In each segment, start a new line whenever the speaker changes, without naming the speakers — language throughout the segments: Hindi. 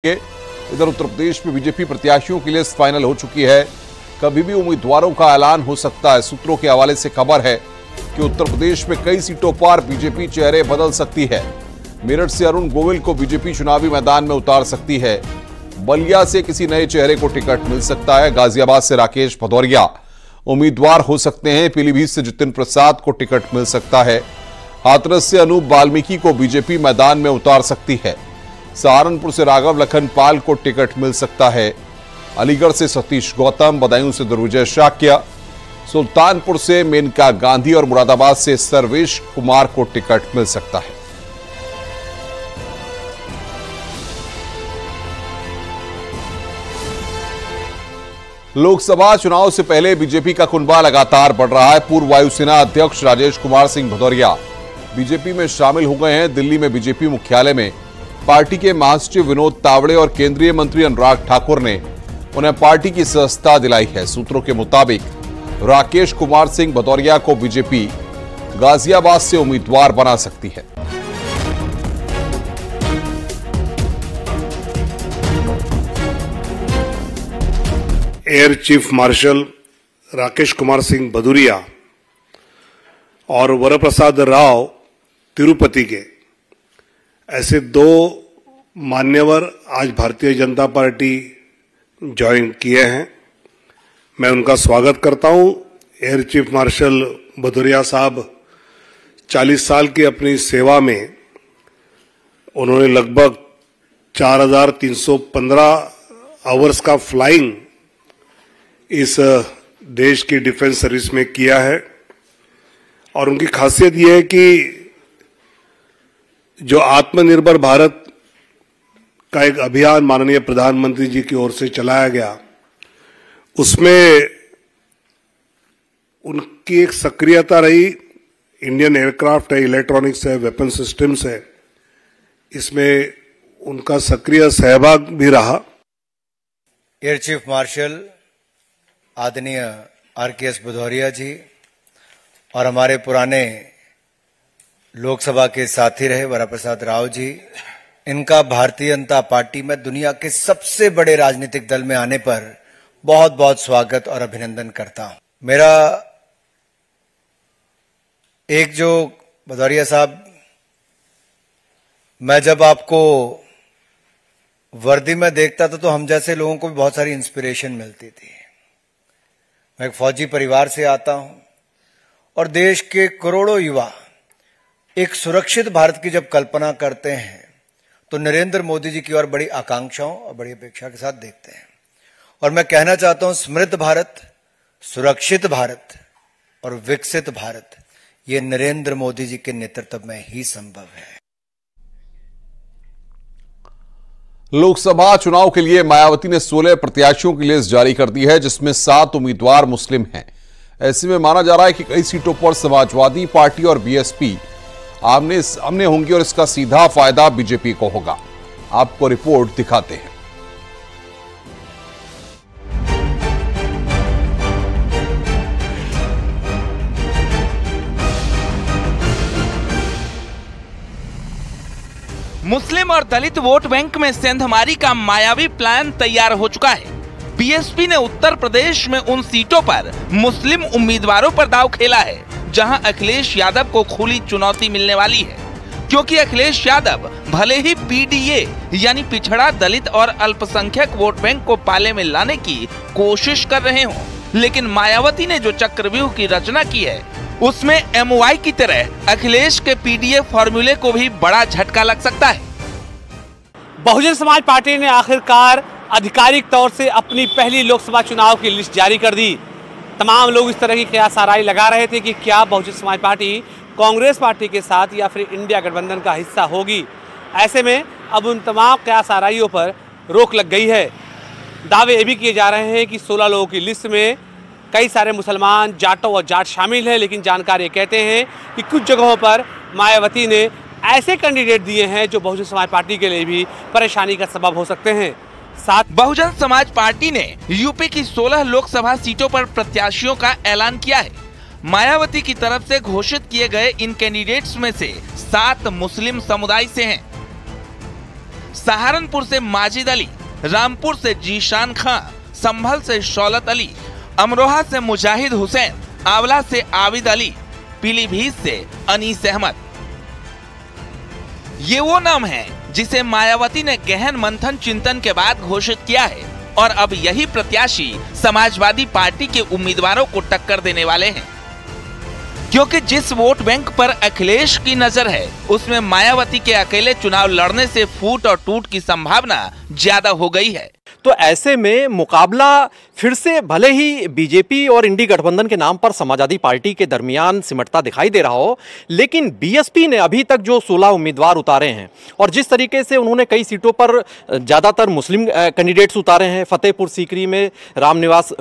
इधर उत्तर प्रदेश में बीजेपी प्रत्याशियों की लिस्ट फाइनल हो चुकी है। कभी भी उम्मीदवारों का ऐलान हो सकता है। सूत्रों के हवाले से खबर है कि उत्तर प्रदेश में कई सीटों पर बीजेपी चेहरे बदल सकती है। मेरठ से अरुण गोविल को बीजेपी चुनावी मैदान में उतार सकती है। बलिया से किसी नए चेहरे को टिकट मिल सकता है। गाजियाबाद से राकेश भदौरिया उम्मीदवार हो सकते हैं। पीलीभीत से जितिन प्रसाद को टिकट मिल सकता है। हाथरस से अनूप वाल्मीकि को बीजेपी मैदान में उतार सकती है। सहारनपुर से राघव लखनपाल को टिकट मिल सकता है। अलीगढ़ से सतीश गौतम, बदायूं से दुर्विजय शाक्य, सुल्तानपुर से मेनका गांधी और मुरादाबाद से सर्वेश कुमार को टिकट मिल सकता है। लोकसभा चुनाव से पहले बीजेपी का कुनबा लगातार बढ़ रहा है। पूर्व वायुसेना अध्यक्ष राजेश कुमार सिंह भदौरिया बीजेपी में शामिल हो गए हैं। दिल्ली में बीजेपी मुख्यालय में पार्टी के महासचिव विनोद तावड़े और केंद्रीय मंत्री अनुराग ठाकुर ने उन्हें पार्टी की सदस्यता दिलाई है। सूत्रों के मुताबिक राकेश कुमार सिंह भदौरिया को बीजेपी गाजियाबाद से उम्मीदवार बना सकती है।
Air chief marshal Rakesh Kumar Singh Bhadauria और वरप्रसाद राव तिरुपति के ऐसे दो मान्यवर आज भारतीय जनता पार्टी ज्वाइन किए हैं। मैं उनका स्वागत करता हूं। एयर चीफ मार्शल भदौरिया साहब 40 साल की अपनी सेवा में उन्होंने लगभग 4315 आवर्स का फ्लाइंग इस देश की डिफेंस सर्विस में किया है। और उनकी खासियत यह है कि जो आत्मनिर्भर भारत का एक अभियान माननीय प्रधानमंत्री जी की ओर से चलाया गया, उसमें उनकी एक सक्रियता रही। इंडियन एयरक्राफ्ट है, इलेक्ट्रॉनिक्स है, वेपन सिस्टम्स है, इसमें उनका सक्रिय सहभाग भी रहा।
एयर चीफ मार्शल आदरणीय आरकेएस भदौरिया जी और हमारे पुराने लोकसभा के साथी रहे वरप्रसाद राव जी, इनका भारतीय जनता पार्टी में दुनिया के सबसे बड़े राजनीतिक दल में आने पर बहुत बहुत स्वागत और अभिनंदन करता हूं। मेरा एक जो भदौरिया साहब, मैं जब आपको वर्दी में देखता था तो हम जैसे लोगों को भी बहुत सारी इंस्पिरेशन मिलती थी। मैं एक फौजी परिवार से आता हूं और देश के करोड़ों युवा एक सुरक्षित भारत की जब कल्पना करते हैं तो नरेंद्र मोदी जी की ओर बड़ी आकांक्षाओं और बड़ी अपेक्षा के साथ देखते हैं। और मैं कहना चाहता हूं, समृद्ध भारत, सुरक्षित भारत और विकसित भारत, ये नरेंद्र मोदी जी के नेतृत्व में ही संभव है।
लोकसभा चुनाव के लिए मायावती ने 16 प्रत्याशियों की लिस्ट जारी कर दी है, जिसमें 7 उम्मीदवार मुस्लिम हैं। ऐसे में माना जा रहा है कि कई सीटों पर समाजवादी पार्टी और बीएसपी आमने सामने होंगी और इसका सीधा फायदा बीजेपी को होगा। आपको रिपोर्ट दिखाते हैं।
मुस्लिम और दलित वोट बैंक में सेंधमारी का मायावी प्लान तैयार हो चुका है। बीएसपी ने उत्तर प्रदेश में उन सीटों पर मुस्लिम उम्मीदवारों पर दांव खेला है जहां अखिलेश यादव को खुली चुनौती मिलने वाली है, क्योंकि अखिलेश यादव भले ही पीडीए यानी पिछड़ा दलित और अल्पसंख्यक वोट बैंक को पाले में लाने की कोशिश कर रहे हों, लेकिन मायावती ने जो चक्रव्यूह की रचना की है उसमें एमओआई की तरह अखिलेश के पीडीए फॉर्मूले को भी बड़ा झटका लग सकता है।
बहुजन समाज पार्टी ने आखिरकार आधिकारिक तौर से अपनी पहली लोकसभा चुनाव की लिस्ट जारी कर दी। तमाम लोग इस तरह की कयासाराई लगा रहे थे कि क्या बहुजन समाज पार्टी कांग्रेस पार्टी के साथ या फिर इंडिया गठबंधन का हिस्सा होगी। ऐसे में अब उन तमाम कयासाराइयों पर रोक लग गई है। दावे ये भी किए जा रहे हैं कि 16 लोगों की लिस्ट में कई सारे मुसलमान, जाटों और जाट शामिल हैं, लेकिन जानकार ये कहते हैं कि कुछ जगहों पर मायावती ने ऐसे कैंडिडेट दिए हैं जो बहुजन समाज पार्टी के लिए भी परेशानी का सबब हो सकते हैं। साथ
बहुजन समाज पार्टी ने यूपी की 16 लोकसभा सीटों पर प्रत्याशियों का ऐलान किया है। मायावती की तरफ से घोषित किए गए इन कैंडिडेट्स में से 7 मुस्लिम समुदाय से हैं। सहारनपुर से माजिद अली, रामपुर से जीशान खां, संभल से शौलत अली, अमरोहा से मुजाहिद हुसैन, आंवला से आबिद अली, पीलीभीत से अनीस अहमद। ये वो नाम है जिसे मायावती ने गहन मंथन चिंतन के बाद घोषित किया है और अब यही प्रत्याशी समाजवादी पार्टी के उम्मीदवारों को टक्कर देने वाले हैं, क्योंकि जिस वोट बैंक पर अखिलेश की नजर है उसमें मायावती के अकेले चुनाव लड़ने से फूट और टूट की संभावना ज्यादा हो गई है।
तो ऐसे में मुकाबला फिर से भले ही बीजेपी और इंडी गठबंधन के नाम पर समाजवादी पार्टी के दरमियान सिमटता दिखाई दे रहा हो, लेकिन बीएसपी ने अभी तक जो 16 उम्मीदवार उतारे हैं और जिस तरीके से उन्होंने कई सीटों पर ज़्यादातर मुस्लिम कैंडिडेट्स उतारे हैं, फतेहपुर सीकरी में रामनिवास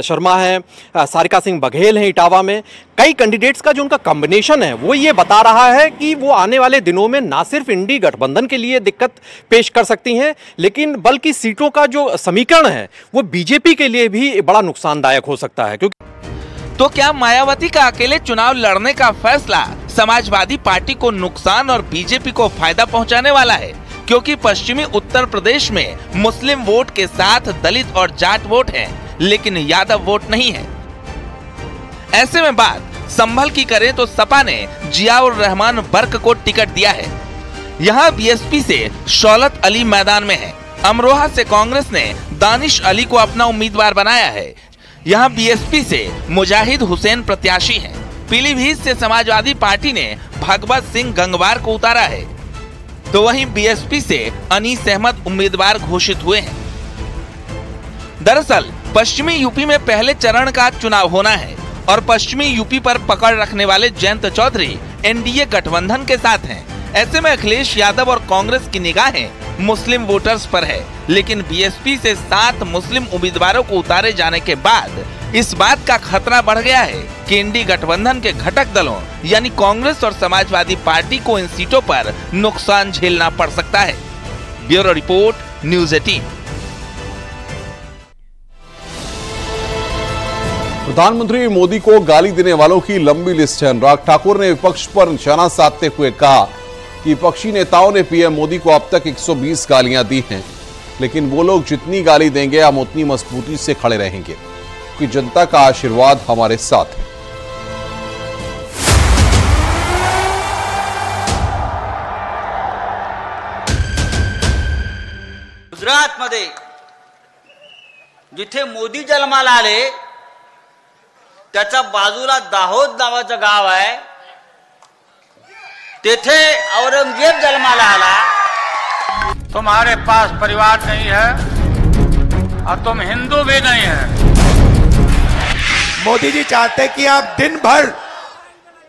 शर्मा है, सारिका सिंह बघेल हैं इटावा में, कई कैंडिडेट्स का जो उनका कॉम्बिनेशन है वो ये बता रहा है कि वो आने वाले दिनों में ना सिर्फ इंडी गठबंधन के लिए दिक्कत पेश कर सकती हैं, लेकिन बल्कि सीटों का जो समीकरण है वो बीजेपी के लिए भी बड़ा नुकसानदायक हो सकता है। क्योंकि
तो क्या मायावती का अकेले चुनाव लड़ने का फैसला समाजवादी पार्टी को नुकसान और बीजेपी को फायदा पहुंचाने वाला है? क्योंकि पश्चिमी उत्तर प्रदेश में मुस्लिम वोट के साथ दलित और जाट वोट है, लेकिन यादव वोट नहीं है। ऐसे में बात संभल की करें तो सपा ने जियाउर रहमान बर्क को टिकट दिया है। यहाँ बीएसपी से शौलत अली मैदान में है। अमरोहा से कांग्रेस ने दानिश अली को अपना उम्मीदवार बनाया है। यहाँ बीएसपी से मुजाहिद हुसैन प्रत्याशी हैं। पीलीभीत से समाजवादी पार्टी ने भगवत सिंह गंगवार को उतारा है, तो वहीं बीएसपी से अनीस अहमद उम्मीदवार घोषित हुए हैं। दरअसल पश्चिमी यूपी में पहले चरण का चुनाव होना है और पश्चिमी यूपी पर पकड़ रखने वाले जयंत चौधरी एनडीए गठबंधन के साथ हैं। ऐसे में अखिलेश यादव और कांग्रेस की निगाहें मुस्लिम वोटर्स पर है, लेकिन बीएसपी से 7 मुस्लिम उम्मीदवारों को उतारे जाने के बाद इस बात का खतरा बढ़ गया है कि इंडी गठबंधन के घटक दलों यानी कांग्रेस और समाजवादी पार्टी को इन सीटों पर नुकसान झेलना पड़ सकता है। Bureau report, news 18।
प्रधानमंत्री मोदी को गाली देने वालों की लंबी लिस्ट है। अनुराग ठाकुर ने विपक्ष पर निशाना साधते हुए कहा कि विपक्षी नेताओं ने पीएम मोदी को अब तक 120 गालियां दी हैं, लेकिन वो लोग जितनी गाली देंगे हम उतनी मजबूती से खड़े रहेंगे, क्योंकि जनता का आशीर्वाद हमारे साथ है।
गुजरातमध्ये जिथे मोदी जन्माला आले त्याच्या बाजूला दाहोद नावाचं गाव आहे, तेथे औरंगजेब जन्माला आला। तुम्हारे पास परिवार नहीं है और तुम हिंदू भी नहीं है।
मोदी जी चाहते कि आप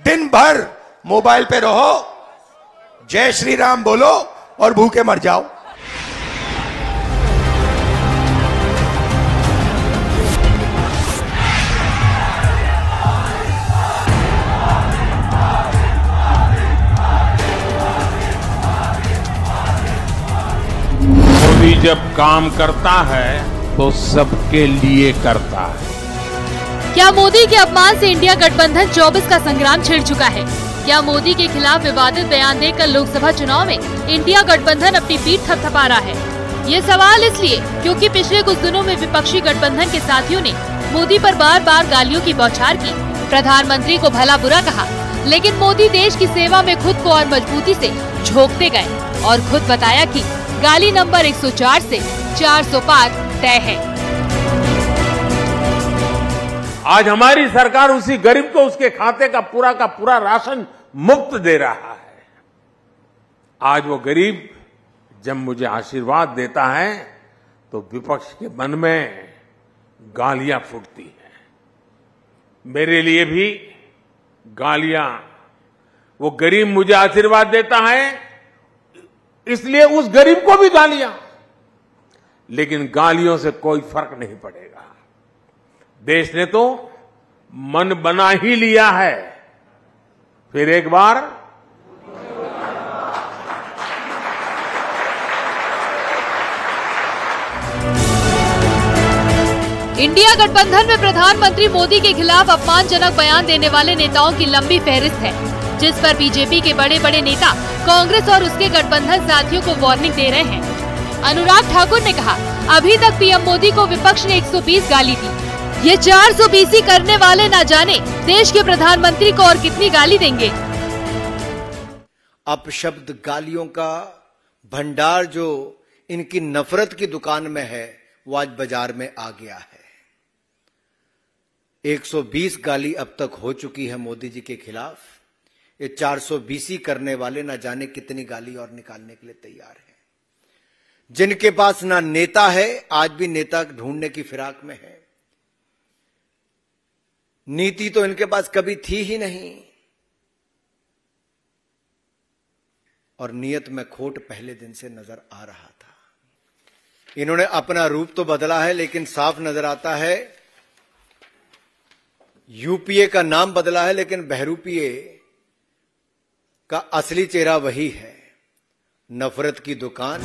दिन भर मोबाइल पे रहो, जय श्री राम बोलो और भूखे मर जाओ।
मोदी जब काम करता है तो सबके लिए करता है।
क्या मोदी के अपमान से इंडिया गठबंधन 24 का संग्राम छिड़ चुका है? क्या मोदी के खिलाफ विवादित बयान देकर लोकसभा चुनाव में इंडिया गठबंधन अपनी पीठ थपथपा रहा है? ये सवाल इसलिए क्योंकि पिछले कुछ दिनों में विपक्षी गठबंधन के साथियों ने मोदी पर बार बार गालियों की बौछार की, प्रधानमंत्री को भला बुरा कहा, लेकिन मोदी देश की सेवा में खुद को और मजबूती से झोंकते गए और खुद बताया कि गाली नंबर 104 से 400 पार तय है।
आज हमारी सरकार उसी गरीब को उसके खाते का पूरा राशन मुफ्त दे रहा है। आज वो गरीब जब मुझे आशीर्वाद देता है तो विपक्ष के मन में गालियां फूटती हैं। मेरे लिए भी गालियां, वो गरीब मुझे आशीर्वाद देता है इसलिए उस गरीब को भी गालियां, लेकिन गालियों से कोई फर्क नहीं पड़ेगा। देश ने तो मन बना ही लिया है। फिर एक बार
इंडिया गठबंधन में प्रधानमंत्री मोदी के खिलाफ अपमानजनक बयान देने वाले नेताओं की लंबी फहरिस्त है, जिस पर बीजेपी के बड़े बड़े नेता कांग्रेस और उसके गठबंधन साथियों को वार्निंग दे रहे हैं। अनुराग ठाकुर ने कहा, अभी तक पीएम मोदी को विपक्ष ने 120 गाली दी। ये 420 करने वाले ना जाने देश के प्रधानमंत्री को और कितनी गाली देंगे।
अपशब्द गालियों का भंडार जो इनकी नफरत की दुकान में है, वो आज बाजार में आ गया है। 120 गाली अब तक हो चुकी है मोदी जी के खिलाफ। ये 420 करने वाले ना जाने कितनी गाली और निकालने के लिए तैयार हैं। जिनके पास ना नेता है, आज भी नेता ढूंढने की फिराक में है। नीति तो इनके पास कभी थी ही नहीं, और नियत में खोट पहले दिन से नजर आ रहा था। इन्होंने अपना रूप तो बदला है, लेकिन साफ नजर आता है यूपीए का नाम बदला है, लेकिन बहरूपीए का असली चेहरा वही है, नफरत की दुकान।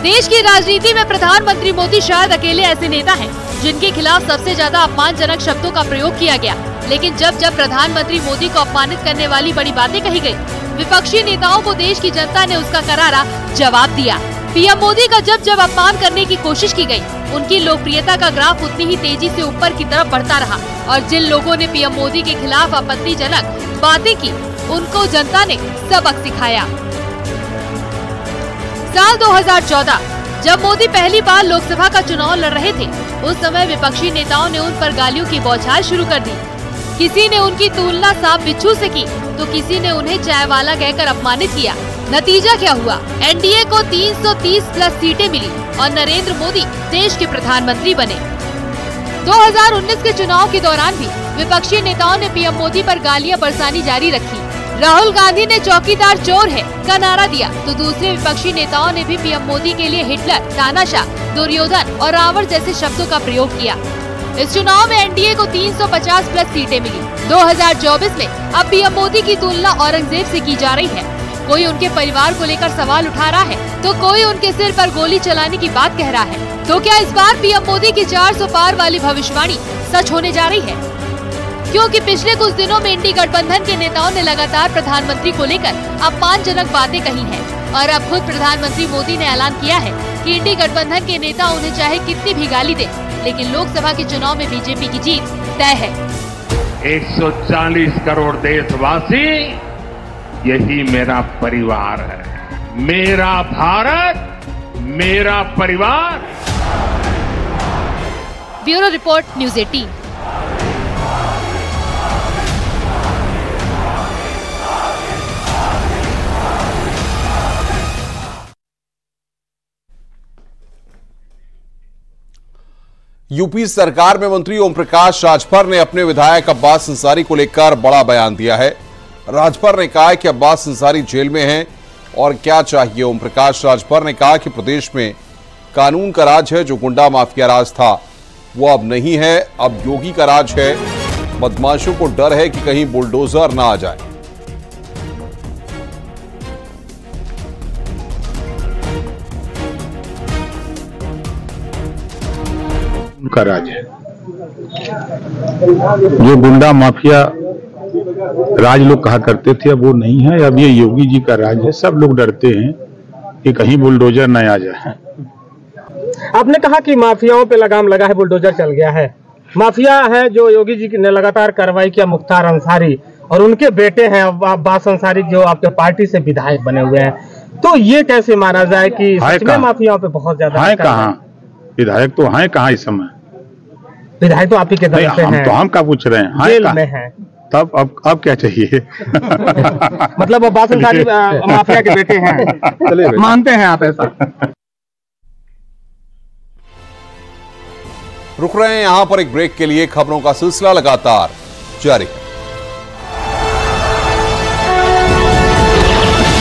देश की राजनीति में प्रधानमंत्री मोदी शायद अकेले ऐसे नेता हैं जिनके खिलाफ सबसे ज्यादा अपमानजनक शब्दों का प्रयोग किया गया। लेकिन जब जब प्रधानमंत्री मोदी को अपमानित करने वाली बड़ी बातें कही गई, विपक्षी नेताओं को देश की जनता ने उसका करारा जवाब दिया। पीएम मोदी का जब जब अपमान करने की कोशिश की गई, उनकी लोकप्रियता का ग्राफ उतनी ही तेजी से ऊपर की तरफ बढ़ता रहा। और जिन लोगों ने पीएम मोदी के खिलाफ आपत्तिजनक बातें की, उनको जनता ने सबक सिखाया। साल 2014 जब मोदी पहली बार लोकसभा का चुनाव लड़ रहे थे, उस समय विपक्षी नेताओं ने उन पर गालियों की बौछार शुरू कर दी। किसी ने उनकी तुलना सांप बिच्छू से की, तो किसी ने उन्हें चाय वाला कहकर अपमानित किया। नतीजा क्या हुआ? एनडीए को 330 प्लस सीटें मिली और नरेंद्र मोदी देश के प्रधानमंत्री बने। 2019 के चुनाव के दौरान भी विपक्षी नेताओं ने पीएम मोदी पर गालियां बरसानी जारी रखी। राहुल गांधी ने चौकीदार चोर है का नारा दिया, तो दूसरे विपक्षी नेताओं ने भी पीएम मोदी के लिए हिटलर, तानाशाह, दुर्योधन और रावण जैसे शब्दों का प्रयोग किया। इस चुनाव में एनडीए को 350 प्लस सीटें मिली। 2024 में अब पीएम मोदी की तुलना औरंगजेब से की जा रही है। कोई उनके परिवार को लेकर सवाल उठा रहा है, तो कोई उनके सिर पर गोली चलाने की बात कह रहा है। तो क्या इस बार पीएम मोदी की 400 पार वाली भविष्यवाणी सच होने जा रही है? क्योंकि पिछले कुछ दिनों में इंडी गठबंधन के नेताओं ने लगातार प्रधानमंत्री को लेकर अपमानजनक बातें कही हैं और अब खुद प्रधानमंत्री मोदी ने ऐलान किया है कि इंडी गठबंधन के नेता उन्हें चाहे कितनी भी गाली दे, लेकिन लोकसभा के चुनाव में बीजेपी की जीत तय है।
140 करोड़ देशवासी, यही मेरा परिवार है। मेरा भारत, मेरा परिवार।
Bureau report, news 18।
यूपी सरकार में मंत्री ओम प्रकाश राजभर ने अपने विधायक अब्बास अंसारी को लेकर बड़ा बयान दिया है। राजभर ने कहा कि अब्बास अंसारी जेल में हैं और क्या चाहिए। ओम प्रकाश राजभर ने कहा कि प्रदेश में कानून का राज है, जो गुंडा माफिया राज था वो अब नहीं है, अब योगी का राज है। बदमाशों को डर है कि कहीं बुलडोजर ना आ जाए।
उनका राज है, जो गुंडा माफिया राज लोग कहा करते थे, अब वो नहीं है। अब ये योगी जी का राज है। सब लोग डरते हैं कि कहीं बुलडोजर न आ जाए।
आपने कहा कि माफियाओं पे लगाम लगा है, बुलडोजर चल गया है। माफिया है जो योगी जी ने लगातार कार्रवाई किया, मुख्तार अंसारी और उनके बेटे हैं अब्बास अंसारी, जो आपके पार्टी से विधायक बने हुए हैं। तो ये कैसे माना जाए कि सच में माफियाओं पे बहुत ज्यादा
है? कहाँ विधायक तो हैं, कहाँ इस समय
विधायक तो आप ही के दल से हैं।
तो हम क्या पूछ रहे हैं?
जेल में हैं।
तब अब क्या चाहिए?
मतलब अब्बास अंसारी माफिया के बेटे हैं, मानते हैं आप ऐसा?
रुक रहे हैं यहां पर एक ब्रेक के लिए। खबरों का सिलसिला लगातार जारी है।